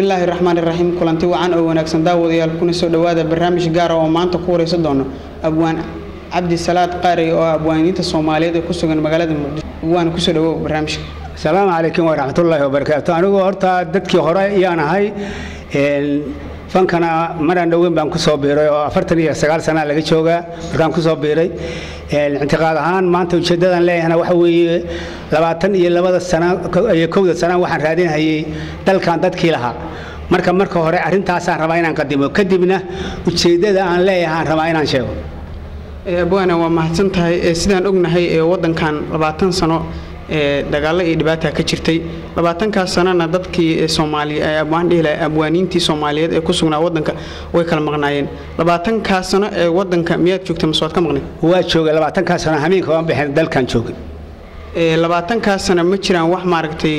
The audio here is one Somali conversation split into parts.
bismillaahi raxmaani raxiim kulanti wacan oo wanaagsan daawadayaal kuna soo dhawaada barnaamij gaar ah oo maanta ku wareysan doono abwaan cabdi salaad qaari oo abwaaniinta Soomaaliyeed ee ku sugan magaalada Muqdisho waan ku soo dhawow barnaamijka. Assalaamu calaykum wa rahmatullaahi wa barakaatuh. Anigu horta dadkii hore ayaan ahay fankana maraan dhaweyn baan ku soo biiray oo 49 sano laga joogaa markaan ku soo biiray intiqaad ahaan maanta ujeedadan leeyahna waxa weeye 22 sano iyo 1 sano waxaan raadinayay dalkan dadkii lahaa marka hore arintaas aan rabaa inaan qadimo kadibna ujeedada aan leeyahay rabaa inaan sheego. abwaana waa mahadsan tahay sidaan ognahay wadankan 20 sano dagaal iyo dhibaato ka jirtay 20 sanana dadkii Soomaaliya abwaaniintii Soomaaliyeed ee ku sugnaa wadanka way kala maqnaayeen 20 sano ee wadanka miyaad joogtay mas'uud ka maqnay waa joogay 20 sano habeenka waan bixin dalkan joogay 20 sano ma jiraan wax maaragtay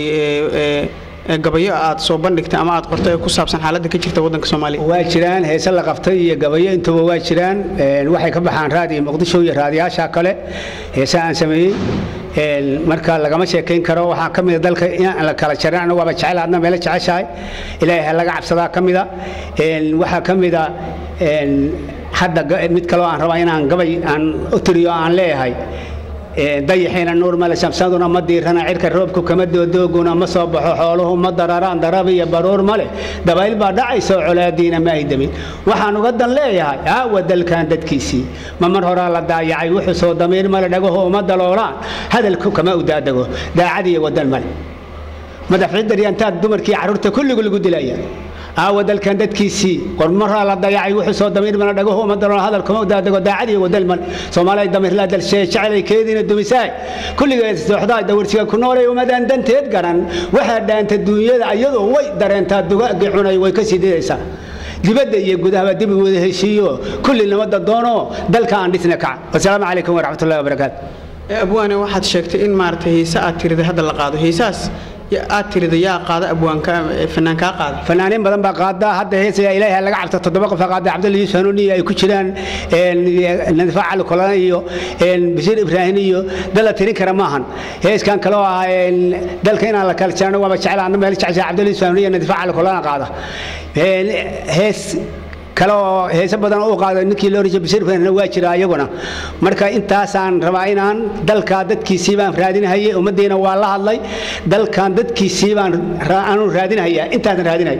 gabayo aad soo bandhigtay ama aad qortay ku saabsan xaaladda ka jirta wadanka Soomaaliya waa jiraan heesa la qabtay iyo gabayo intuba waa jiraan waxay ka baxaan raadiyo Muqdisho iyo raadiyaasha kale heesa aan sameeyay marka lagama sheekeyn karo waxa kamid dalka in la kala jaran anigu waa jecelaadna meel jeceshahay ilaahay laga cabsada kamida waxa kamida hadda mid kale aan rabaa inaan gabay aan u tiriyo aan leeyahay dayaxina nuur mala shamsaduna ma diirana cirka roobku kama doodoguna ma soo baxo xooluhu ma dararaan darabiya baroor male dabayl baa dhacayso colaadiina ma ay damin waxaan uga dan leeyahay wadalkan dadkiisii ma mar hore la daayacay wuxuu soo dameer mala dhagaho ma daloolaan hadalku kama u daadago daacadiya wadal male madaxda riyaantaad dumarkii carruurta kulligu lagu dilaya wadalkan dadkiisii qormara la dayacay wuxuu soo dameer mana dhagaho ma daloolaan hadalku kama u daadago daacadiya wadal male Soomaaliya dameer la dalshay jacayl keedina dumisay kulligeed sooxdaa dawarsiga ku noolay umadan danteed garan waxa dhaanta dunyada ayadoo way dareentaa dugaag cunay way ka sideysaa dibadda iyo gudaha dib u wada heshiiyo kulli nabada doono dalka aan dhisna ka. Assalaamu calaykum wa rahmatullaahi wa barakaatuh. abwaane waxaad sheegtay in maartay heesa aad tirida hadda la qaado heesaas aad tirida yaa qaada abwaanka fanaanka qaada fanaanin badan baa qaada hadda heesa ilaahay laga cabto 7 qof qaada Cabdullaahi Sanuuni ay ku jiraan nadfacal kulan iyo Bashir Ibrahim iyo dala tirin kara maahan heeskan kale oo dalka in la kala jaano waa jeclaan meel jecel Cabdullaahi Sanuuni nadfacal kulan qaada hees kalo heesa badan oo qaado ninkii loo rajay Bashir Ibrahim waa jira ayaguna marka intaas aan rabaa inaan dalka dadkiisii baan raadinayay umadeena waa la hadlay dalkan dadkiisii baan raadinayay intaas raadinay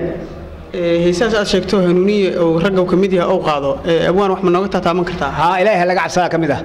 heesaas aad sheegto hanuuniye oo ragga kamid yahay oo qaado abwaan wax ma nooga taataaman kartaa ilaahay laga cabsada kamid ah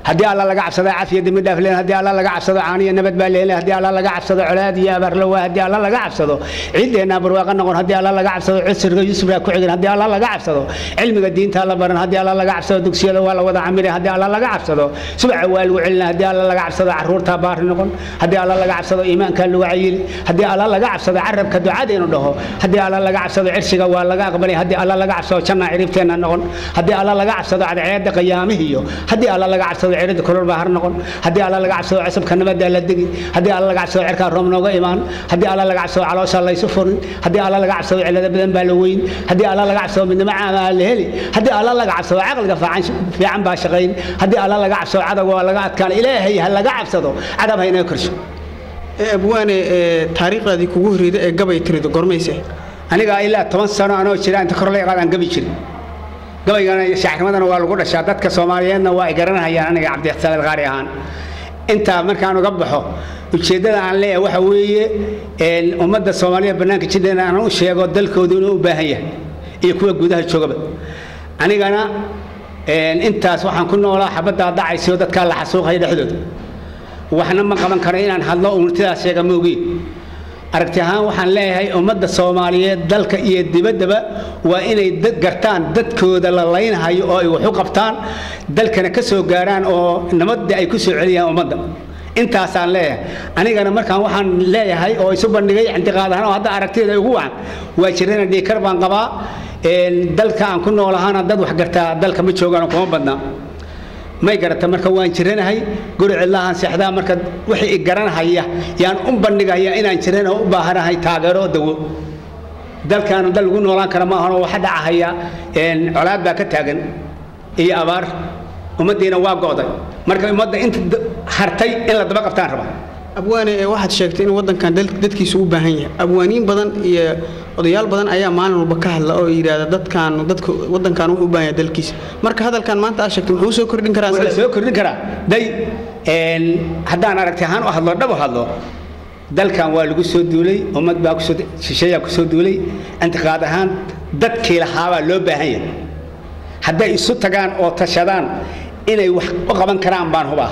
haddii alla laga cabsado cafiyada mid dhaafleen haddii alla laga cabsado caaniya nabad baa leeyahay haddii alla laga cabsado colaad iyo abar la waa haddii alla laga cabsado ciideena barwaaqo noqon haddii alla laga cabsado cusriga yusra ku xigan haddii alla laga cabsado cilmiga diinta la baran haddii alla laga cabsado dugsiyada waa la wada camiray haddii alla laga cabsado subax waa lagu cilna haddii alla laga cabsado caruurta baar noqon haddii alla laga cabsado iimaanka lagu cayil haddii alla laga cabsado carabka ducada inuu dhaho haddii alla laga cabsado cirsiga waa laga aqbalay haddii alla laga cabsado janna ciribteena noqon haddii alla laga cabsado cadceeda qiyaamihiyo haddii alla laga cabsado عيرد كلور بحر نقول هدي الله لقى عصوا عصب كنا بدي على الدقي هدي الله لقى عصوا عركان روم نوجا إيمان هدي الله لقى عصوا على وصل الله يسفر هدي الله لقى عصوا على بدن بالوين هدي الله لقى عصوا من مع الهلي هدي الله لقى عصوا عقل قفا في عم باشغين هدي الله لقى عصوا عدو ولا قعد كان إلهي هلا لقى عصوا عدم هنا يكرش أبواني تاريخ هذه كوه ريد قبل تريد قرميسه أنا قايل لا 8 سنة أنا وشيران تكرر لي قاعد قبل شيء gabaygan shacabadana waa lagu dhashaa dadka Soomaaliyeedna waa ay garanayaan aniga Cabdi Salaad Qaari ahaan inta markaan uga baxo ujeedada aan leeyahay waxa weeye ummadda Soomaaliyeed banaanka jidana aan u sheego dalkooda inuu u baahan yahay iyo kuwa gudaha joogaba anigana intaas waxaan ku noolaa xabada dhacayso dadka la xasuuqay dhexdooda waxna ma qaban karo inaan hadlo umtidaas sheega moogi aragti ahaan waxaan leeyahay ummadda Soomaaliyeed dalka iyo dibaddaba waa inay dad gartaan dadkooda la leeynayo oo ay wax u qabtaan dalkana ka soo gaaraan oo nabadda ay ku soo celiyaan ummadda intaas aan leeyahay anigana markaan waxaan leeyahay oo isu bandhigay intiqaadahan oo hadda aragtida ugu waan waa jirana dhiikar baan qabaa dalka aan ku noolahaana dad wax gartaa dalka ma joogaan kuma badna may garata marka waan jiranahay guri cilahan seexdaa marka wixii garanahaya yaan u bandhigaya inaan jirana u baahanahay taageero dawo dalkan dal ugu noolaan kara ma ahan waxa dhacaya colaad baa ka taagan iyo abaar umadeena waa go'day marka umada inta hartay in la daba qabtaan raba abwaane waxaad sheegtay in wadankan dadkiisu u baahan yahay abwaaniin badan iyo odayaal badan ayaa maalin walba ka hadla oo yiraahdo dadka wadankan wuxuu u baahan yahay dalkiisa marka hadalkan maanta aad sheegtay muxuu soo kordhin karaa soo kordhin karaa day haddaan aragti ahaan u hadlo dhab u hadlo dalkan waa lagu soo duulay ummad baa ku soo shisheeya ku soo duulay intiqaad ahaan dadkii lahaaba loo baahan yahay hadday isu tagaan oo tashadaan inay wax u qaban karaan baan hubaa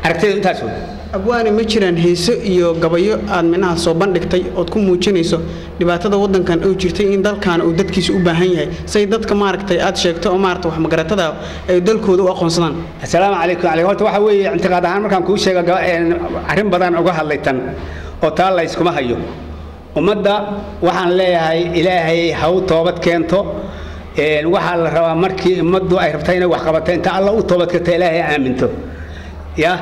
aragtida intaas weey abwaane ma jiraan heeso iyo gabayo aad minaha soo bandhigtay oo ku muujinayso dhibaatada wadankan oo jirtay in dalkan uu dadkiisa u baahan yahay say dadka maaragtay aad sheegto oo maaragtay wax magaratada ay dalkooda u aqoonsadaan assalaamu calaykum horta waxa weeye intiqaad ahaan markaan kuu sheego arrin badan uga hadlaytan oo taa la iskuma hayo ummadda waxaan leeyahay ilaahay ha u toobad keento waxa la rabaa markii ummaddu ay rabtay inay wax qabato inta alla u toobad keento ilaahay aaminto يا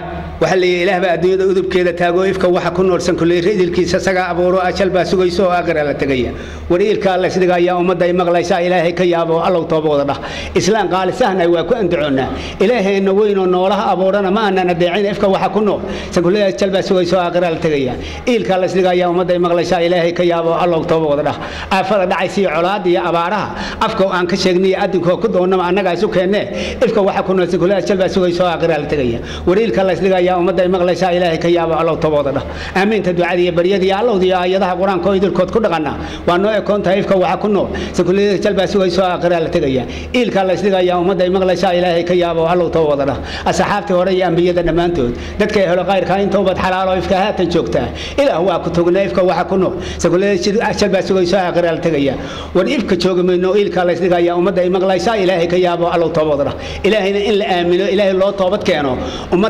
وحلي إله بأدنيا ذوب كذا تاجو يفك واحد كنور سنكولي ريدل كيس سجى أبورو أشل بسوق يسوع آخر على تجيا وريل قال سيدك يا أمة داي مغلى سا إلهي كيابو الله توبه وضع إسلام قال سهنا وكأن دعونا إلهي إنه وين ونورها أبورنا ما أننا داعين يفك واحد كنور سنكولي أشل بسوق يسوع آخر على تجيا إيل قال سيدك يا أمة داي مغلى سا إلهي كيابو الله توبه وضع أفرد دعيسي علاد يا أبارها أفكو أنك شجني أدنكو كدونا ما أنا جالسو كهنة يفك واحد كنور سنكولي أشل بسوق يسوع آخر على تجيا وريل قال سيدك يا أمة داي مغلى سا إلهي كيابو الله توبه وضع آمين تدعي بريدي الله دي آياتها قرآن كويد الكود كل غنا وأنه يكون تايفك وعكنه سكولي تلبس سوى سوى آخر على تجيا إيل كلا سيدك يا أمة داي مغلى سا إلهي كيابو الله توبه وضع الصحابة وريا أنبياء النمانتود دتك هلا غير كاين توبة حلال ويفكها تنشوكته إلى هو كتوجنا يفك وعكنه سكولي تلبس سوى سوى آخر على تجيا والإفك تشوج منه إيل كلا سيدك يا أمة داي مغلى سا إلهي كيابو الله توبه وضع إلهنا إلا آمنوا إلهي الله توبة كانوا أمة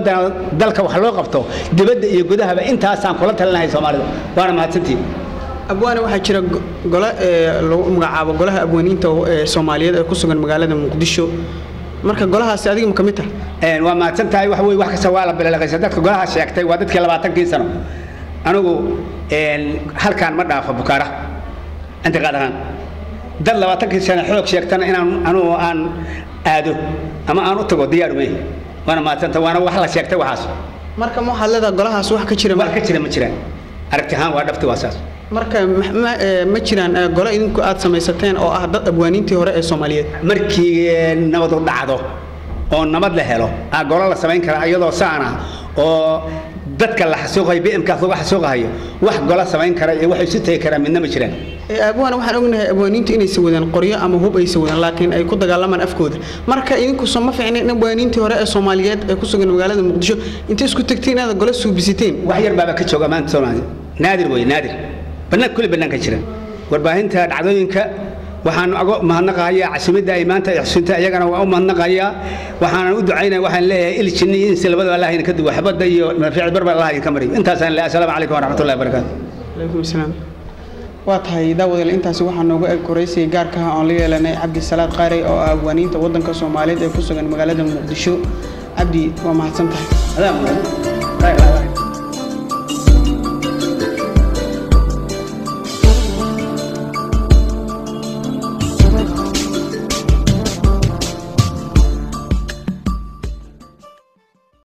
دلك وحلو قبته دبد يجودها بأنت أصلا كلها لنا سومالي وأنا ما تنتي abwaane waxa jira gole lagu magacaabo golaha abwaaniinta Soomaaliyeed ee ku sugan magaalada Muqdisho marka golahaas adiga ma kamid tahay waa ma tantahay wax way wax ka sawaala bilalaqaysa dadka golaha sheegtay waa dadkii 20 sano anigu halkaan ma dhaafo Bukaara inta qaadahan dad 20 sano xoog sheegtana inaan aan aado ama aan u tago diyaar weey waana ma tantahay waana wax la sheegtay waxaas marka ma xalada golahaas wax ka jira ma jiraan aragtihaan waa dhabti waasaas marka ma jiraan gole idinku aad samaysateen oo ah dad abwaaniintii hore ee Soomaaliyeed markii nabad u dhacdo oo nabad la helo gole la samayn kara iyadoo saana oo dadka la xasuuqay BMK soo xasuuqayo wax gole samayn kara iyo wax isu tay kara midna ma jiraan abwaan waxaan ognahay abwaaniintu inay soo wadaan qoryo ama hub ay soo wadaan laakiin ay ku dagaalamaan afkooda marka idinku soo ma fiicnay in abwaaniintii hore ee Soomaaliyeed ee ku sugan magaalada Muqdisho intee isku tagteen inaad gole soo bisiteen wax yar baa ka jooga maanta Soomaaliya naadir way naadir بناك كل بناك كشرا ورباهنتها عدوينك وحن مهنقايا عسمدة إيمانتا يحسنتا يجانا وأو مهنقايا وحن ودعينا وحن لا إلى الشنيين سلبا الله ينكدوا وحبط ديو ما في عبر الله يكمري أنت سان لا السلام عليكم ورحمة الله وبركاته. عليكم السلام. واتهاي داود الأنت سوحنا نوجا كوريسي جاركها أولي لنا عبد السلام قاري أو أبوانين تودن كسوماليد يكسرن مقالة مقدشو عبدي وما حسنته. هذا